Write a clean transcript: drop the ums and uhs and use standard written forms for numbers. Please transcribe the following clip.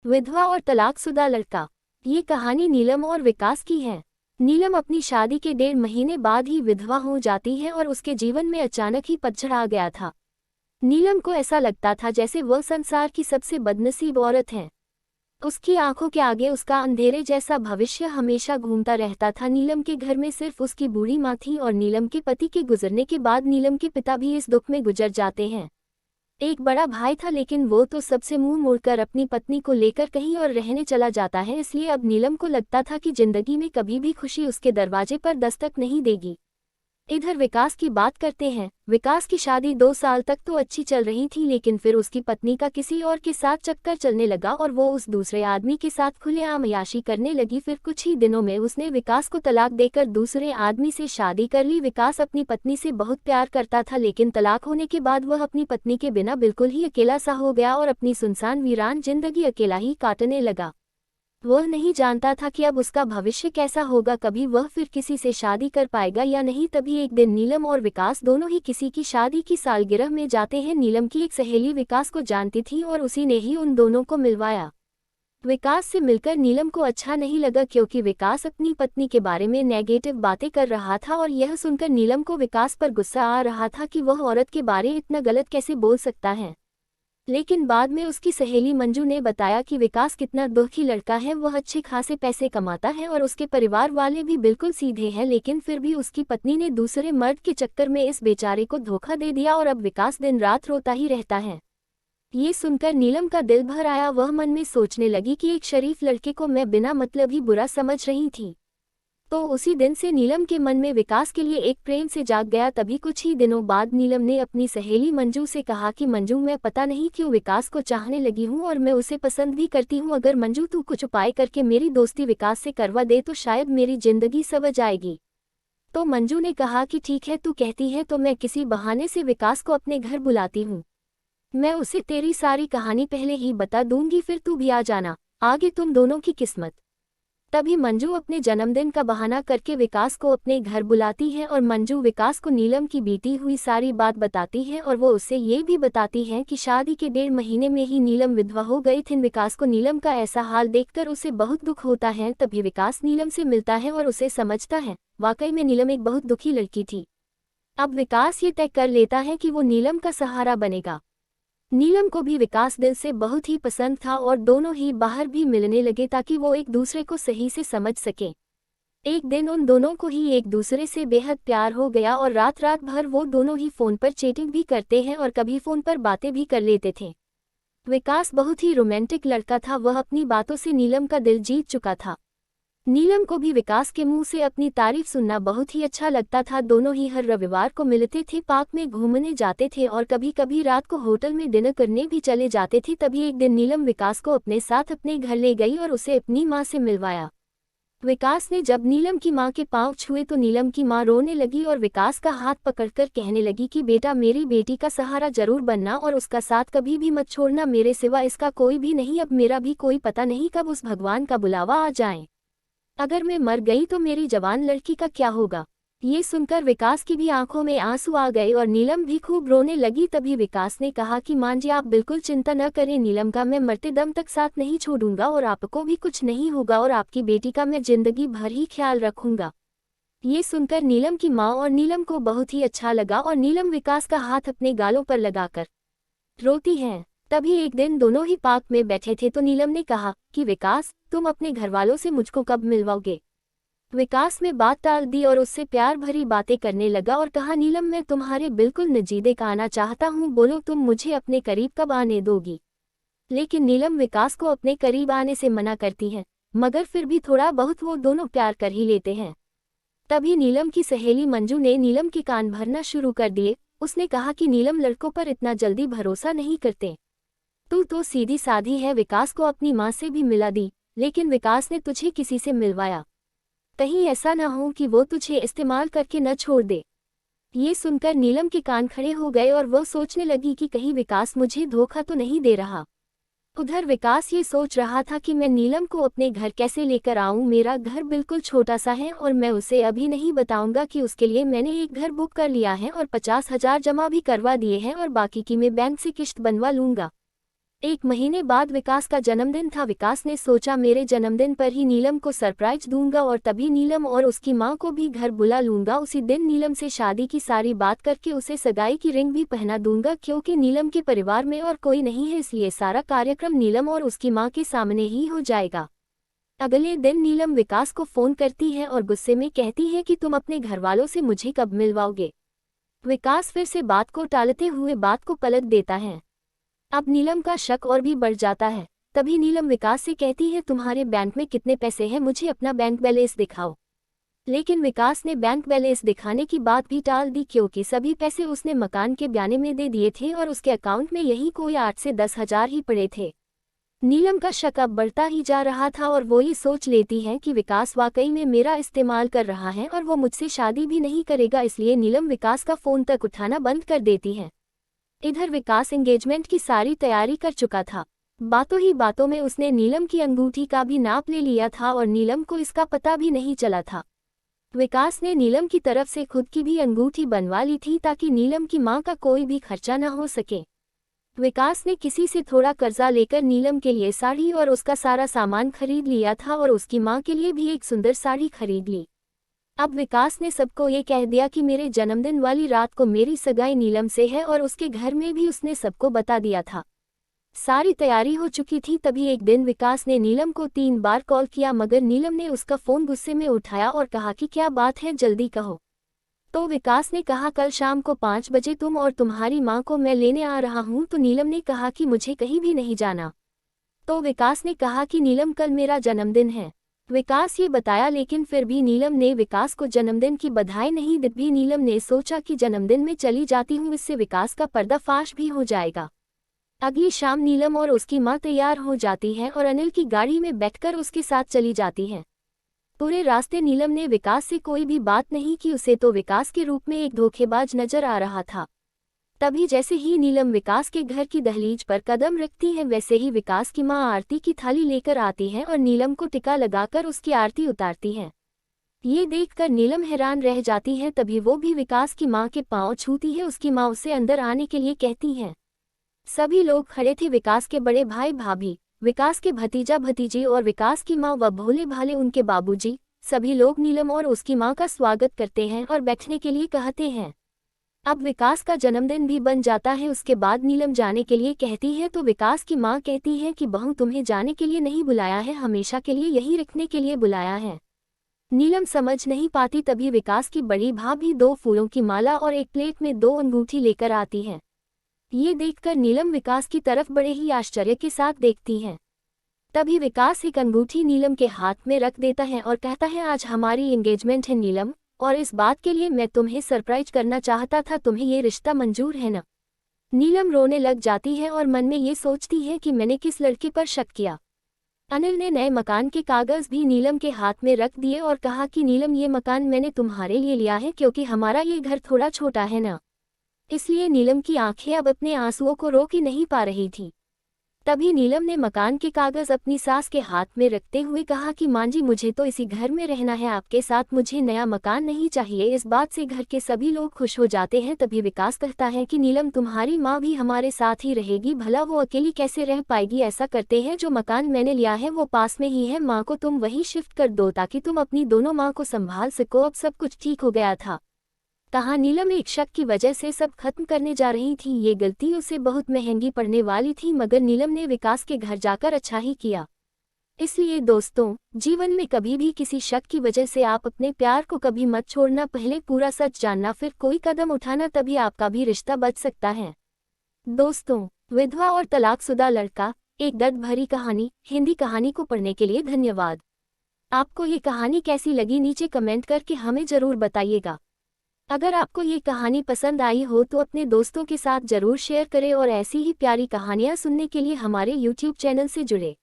विधवा और तलाकशुदा लड़का। ये कहानी नीलम और विकास की है। नीलम अपनी शादी के 1.5 महीने बाद ही विधवा हो जाती है और उसके जीवन में अचानक ही पतझड़ आ गया था। नीलम को ऐसा लगता था जैसे वह संसार की सबसे बदनसीब औरत है। उसकी आंखों के आगे उसका अंधेरे जैसा भविष्य हमेशा घूमता रहता था। नीलम के घर में सिर्फ उसकी बूढ़ी माँ थी और नीलम के पति के गुजरने के बाद नीलम के पिता भी इस दुख में गुजर जाते हैं। एक बड़ा भाई था, लेकिन वो तो सबसे मुंह मोड़कर अपनी पत्नी को लेकर कहीं और रहने चला जाता है। इसलिए अब नीलम को लगता था कि जिंदगी में कभी भी खुशी उसके दरवाजे पर दस्तक नहीं देगी। इधर विकास की बात करते हैं। विकास की शादी 2 साल तक तो अच्छी चल रही थी, लेकिन फिर उसकी पत्नी का किसी और के साथ चक्कर चलने लगा और वो उस दूसरे आदमी के साथ खुलेआम अय्याशी करने लगी। फिर कुछ ही दिनों में उसने विकास को तलाक देकर दूसरे आदमी से शादी कर ली। विकास अपनी पत्नी से बहुत प्यार करता था, लेकिन तलाक होने के बाद वह अपनी पत्नी के बिना बिल्कुल ही अकेला सा हो गया और अपनी सुनसान वीरान जिंदगी अकेला ही काटने लगा। वह नहीं जानता था कि अब उसका भविष्य कैसा होगा, कभी वह फिर किसी से शादी कर पाएगा या नहीं। तभी एक दिन नीलम और विकास दोनों ही किसी की शादी की सालगिरह में जाते हैं। नीलम की एक सहेली विकास को जानती थी और उसी ने ही उन दोनों को मिलवाया। विकास से मिलकर नीलम को अच्छा नहीं लगा, क्योंकि विकास अपनी पत्नी के बारे में नेगेटिव बातें कर रहा था और यह सुनकर नीलम को विकास पर गुस्सा आ रहा था कि वह औरत के बारे इतना गलत कैसे बोल सकता है। लेकिन बाद में उसकी सहेली मंजू ने बताया कि विकास कितना दुखी लड़का है। वह अच्छे खासे पैसे कमाता है और उसके परिवार वाले भी बिल्कुल सीधे हैं, लेकिन फिर भी उसकी पत्नी ने दूसरे मर्द के चक्कर में इस बेचारे को धोखा दे दिया और अब विकास दिन रात रोता ही रहता है। ये सुनकर नीलम का दिल भर आया। वह मन में सोचने लगी कि एक शरीफ लड़के को मैं बिना मतलब ही बुरा समझ रही थी। तो उसी दिन से नीलम के मन में विकास के लिए एक प्रेम से जाग गया। तभी कुछ ही दिनों बाद नीलम ने अपनी सहेली मंजू से कहा कि मंजू, मैं पता नहीं क्यों विकास को चाहने लगी हूँ और मैं उसे पसंद भी करती हूँ। अगर मंजू तू कुछ उपाय करके मेरी दोस्ती विकास से करवा दे तो शायद मेरी जिंदगी संवर जाएगी। तो मंजू ने कहा कि ठीक है, तू कहती है तो मैं किसी बहाने से विकास को अपने घर बुलाती हूँ। मैं उसे तेरी सारी कहानी पहले ही बता दूंगी, फिर तू भी आ जाना, आगे तुम दोनों की किस्मत। तभी मंजू अपने जन्मदिन का बहाना करके विकास को अपने घर बुलाती है और मंजू विकास को नीलम की बीती हुई सारी बात बताती है और वो उससे ये भी बताती है कि शादी के 1.5 महीने में ही नीलम विधवा हो गई थी। विकास को नीलम का ऐसा हाल देखकर उसे बहुत दुख होता है। तभी विकास नीलम से मिलता है और उसे समझता है वाकई में नीलम एक बहुत दुखी लड़की थी। अब विकास ये तय कर लेता है कि वो नीलम का सहारा बनेगा। नीलम को भी विकास दिल से बहुत ही पसंद था और दोनों ही बाहर भी मिलने लगे ताकि वो एक दूसरे को सही से समझ सके। एक दिन उन दोनों को ही एक दूसरे से बेहद प्यार हो गया और रात रात भर वो दोनों ही फ़ोन पर चैटिंग भी करते हैं और कभी फ़ोन पर बातें भी कर लेते थे। विकास बहुत ही रोमांटिक लड़का था, वह अपनी बातों से नीलम का दिल जीत चुका था। नीलम को भी विकास के मुंह से अपनी तारीफ सुनना बहुत ही अच्छा लगता था। दोनों ही हर रविवार को मिलते थे, पार्क में घूमने जाते थे और कभी कभी रात को होटल में डिनर करने भी चले जाते थे। तभी एक दिन नीलम विकास को अपने साथ अपने घर ले गई और उसे अपनी माँ से मिलवाया। विकास ने जब नीलम की माँ के पाँव छुए तो नीलम की माँ रोने लगी और विकास का हाथ पकड़कर कहने लगी कि बेटा, मेरी बेटी का सहारा जरूर बनना और उसका साथ कभी भी मत छोड़ना, मेरे सिवा इसका कोई भी नहीं। अब मेरा भी कोई पता नहीं कब उस भगवान का बुलावा आ जाए। अगर मैं मर गई तो मेरी जवान लड़की का क्या होगा। ये सुनकर विकास की भी आंखों में आंसू आ गए और नीलम भी खूब रोने लगी। तभी विकास ने कहा कि मां जी, आप बिल्कुल चिंता न करें, नीलम का मैं मरते दम तक साथ नहीं छोड़ूंगा और आपको भी कुछ नहीं होगा और आपकी बेटी का मैं जिंदगी भर ही ख्याल रखूंगा। ये सुनकर नीलम की माँ और नीलम को बहुत ही अच्छा लगा और नीलम विकास का हाथ अपने गालों पर लगाकर रोती है। तभी एक दिन दोनों ही पार्क में बैठे थे तो नीलम ने कहा कि विकास, तुम अपने घरवालों से मुझको कब मिलवाओगे। विकास ने बात टाल दी और उससे प्यार भरी बातें करने लगा और कहा, नीलम, मैं तुम्हारे बिल्कुल नज़दीक आना चाहता हूँ, बोलो तुम मुझे अपने करीब कब आने दोगी। लेकिन नीलम विकास को अपने करीब आने से मना करती है, मगर फिर भी थोड़ा बहुत वो दोनों प्यार कर ही लेते हैं। तभी नीलम की सहेली मंजू ने नीलम के कान भरना शुरू कर दिए। उसने कहा कि नीलम लड़कों पर इतना जल्दी भरोसा नहीं करते, तू तो सीधी साधी है। विकास को अपनी माँ से भी मिला दी, लेकिन विकास ने तुझे किसी से मिलवाया, कहीं ऐसा ना हो कि वो तुझे इस्तेमाल करके न छोड़ दे। ये सुनकर नीलम के कान खड़े हो गए और वह सोचने लगी कि कहीं विकास मुझे धोखा तो नहीं दे रहा। उधर विकास ये सोच रहा था कि मैं नीलम को अपने घर कैसे लेकर आऊं। मेरा घर बिल्कुल छोटा सा है और मैं उसे अभी नहीं बताऊंगा कि उसके लिए मैंने एक घर बुक कर लिया है और 50,000 जमा भी करवा दिए हैं और बाकी की मैं बैंक से किश्त बनवा लूंगा। एक महीने बाद विकास का जन्मदिन था। विकास ने सोचा मेरे जन्मदिन पर ही नीलम को सरप्राइज दूंगा और तभी नीलम और उसकी मां को भी घर बुला लूंगा। उसी दिन नीलम से शादी की सारी बात करके उसे सगाई की रिंग भी पहना दूंगा, क्योंकि नीलम के परिवार में और कोई नहीं है, इसलिए सारा कार्यक्रम नीलम और उसकी मां के सामने ही हो जाएगा। अगले दिन नीलम विकास को फोन करती है और गुस्से में कहती है कि तुम अपने घरवालों से मुझे कब मिलवाओगे। विकास फिर से बात को टालते हुए बात को पलट देता है। अब नीलम का शक और भी बढ़ जाता है। तभी नीलम विकास से कहती है तुम्हारे बैंक में कितने पैसे हैं, मुझे अपना बैंक बैलेंस दिखाओ। लेकिन विकास ने बैंक बैलेंस दिखाने की बात भी टाल दी, क्योंकि सभी पैसे उसने मकान के ब्याने में दे दिए थे और उसके अकाउंट में यही कोई 8 से 10 हजार ही पड़े थे। नीलम का शक अब बढ़ता ही जा रहा था और वो ये सोच लेती है कि विकास वाकई में मेरा इस्तेमाल कर रहा है और वो मुझसे शादी भी नहीं करेगा, इसलिए नीलम विकास का फ़ोन तक उठाना बंद कर देती है। इधर विकास एंगेजमेंट की सारी तैयारी कर चुका था। बातों ही बातों में उसने नीलम की अंगूठी का भी नाप ले लिया था और नीलम को इसका पता भी नहीं चला था। विकास ने नीलम की तरफ से खुद की भी अंगूठी बनवा ली थी ताकि नीलम की मां का कोई भी खर्चा न हो सके। विकास ने किसी से थोड़ा कर्जा लेकर नीलम के लिए साड़ी और उसका सारा सामान खरीद लिया था और उसकी मां के लिए भी एक सुंदर साड़ी खरीद ली। अब विकास ने सबको ये कह दिया कि मेरे जन्मदिन वाली रात को मेरी सगाई नीलम से है और उसके घर में भी उसने सबको बता दिया था। सारी तैयारी हो चुकी थी। तभी एक दिन विकास ने नीलम को 3 बार कॉल किया, मगर नीलम ने उसका फ़ोन गुस्से में उठाया और कहा कि क्या बात है, जल्दी कहो। तो विकास ने कहा कल शाम को 5 बजे तुम और तुम्हारी मां को मैं लेने आ रहा हूं। तो नीलम ने कहा कि मुझे कहीं भी नहीं जाना। तो विकास ने कहा कि नीलम कल मेरा जन्मदिन है। विकास ये बताया, लेकिन फिर भी नीलम ने विकास को जन्मदिन की बधाई नहीं दी। भी नीलम ने सोचा कि जन्मदिन में चली जाती हूँ, इससे विकास का पर्दाफाश भी हो जाएगा। अगली शाम नीलम और उसकी मां तैयार हो जाती है और अनिल की गाड़ी में बैठकर उसके साथ चली जाती है। पूरे रास्ते नीलम ने विकास से कोई भी बात नहीं की, उसे तो विकास के रूप में एक धोखेबाज नजर आ रहा था। तभी जैसे ही नीलम विकास के घर की दहलीज पर कदम रखती है, वैसे ही विकास की मां आरती की थाली लेकर आती है और नीलम को टिका लगाकर उसकी आरती उतारती है। ये देखकर नीलम हैरान रह जाती है। तभी वो भी विकास की मां के पांव छूती है। उसकी मां उसे अंदर आने के लिए कहती हैं। सभी लोग खड़े थे, विकास के बड़े भाई भाभी, विकास के भतीजा भतीजी और विकास की मां व भोले भाले उनके बाबूजी। सभी लोग नीलम और उसकी मां का स्वागत करते हैं और बैठने के लिए कहते हैं। अब विकास का जन्मदिन भी बन जाता है। उसके बाद नीलम जाने के लिए कहती है तो विकास की मां कहती है कि बहू तुम्हें जाने के लिए नहीं बुलाया है, हमेशा के लिए यही रखने के लिए बुलाया है। नीलम समझ नहीं पाती। तभी विकास की बड़ी भाभी 2 फूलों की माला और एक प्लेट में 2 अंगूठी लेकर आती है। ये देखकर नीलम विकास की तरफ बड़े ही आश्चर्य के साथ देखती है। तभी विकास एक अंगूठी नीलम के हाथ में रख देता है और कहता है आज हमारी एंगेजमेंट है नीलम, और इस बात के लिए मैं तुम्हें सरप्राइज करना चाहता था। तुम्हें ये रिश्ता मंजूर है ना? नीलम रोने लग जाती है और मन में ये सोचती है कि मैंने किस लड़के पर शक किया। अनिल ने नए मकान के कागज भी नीलम के हाथ में रख दिए और कहा कि नीलम ये मकान मैंने तुम्हारे लिए लिया है, क्योंकि हमारा ये घर थोड़ा छोटा है ना। इसलिए नीलम की आंखें अब अपने आंसुओं को रोक ही नहीं पा रही थी। तभी नीलम ने मकान के कागज अपनी सास के हाथ में रखते हुए कहा कि मां जी मुझे तो इसी घर में रहना है आपके साथ, मुझे नया मकान नहीं चाहिए। इस बात से घर के सभी लोग खुश हो जाते हैं। तभी विकास कहता है कि नीलम तुम्हारी मां भी हमारे साथ ही रहेगी, भला वो अकेली कैसे रह पाएगी। ऐसा करते हैं, जो मकान मैंने लिया है वो पास में ही है, माँ को तुम वहीं शिफ्ट कर दो ताकि तुम अपनी दोनों माँ को संभाल सको। अब सब कुछ ठीक हो गया था। कहा नीलम एक शक की वजह से सब खत्म करने जा रही थी। ये गलती उसे बहुत महंगी पड़ने वाली थी, मगर नीलम ने विकास के घर जाकर अच्छा ही किया। इसलिए दोस्तों, जीवन में कभी भी किसी शक की वजह से आप अपने प्यार को कभी मत छोड़ना। पहले पूरा सच जानना, फिर कोई कदम उठाना, तभी आपका भी रिश्ता बच सकता है। दोस्तों, विधवा और तलाकशुदा लड़का, एक दर्द भरी कहानी। हिंदी कहानी को पढ़ने के लिए धन्यवाद। आपको ये कहानी कैसी लगी नीचे कमेंट करके हमें ज़रूर बताइएगा। अगर आपको ये कहानी पसंद आई हो तो अपने दोस्तों के साथ ज़रूर शेयर करें और ऐसी ही प्यारी कहानियाँ सुनने के लिए हमारे YouTube चैनल से जुड़े।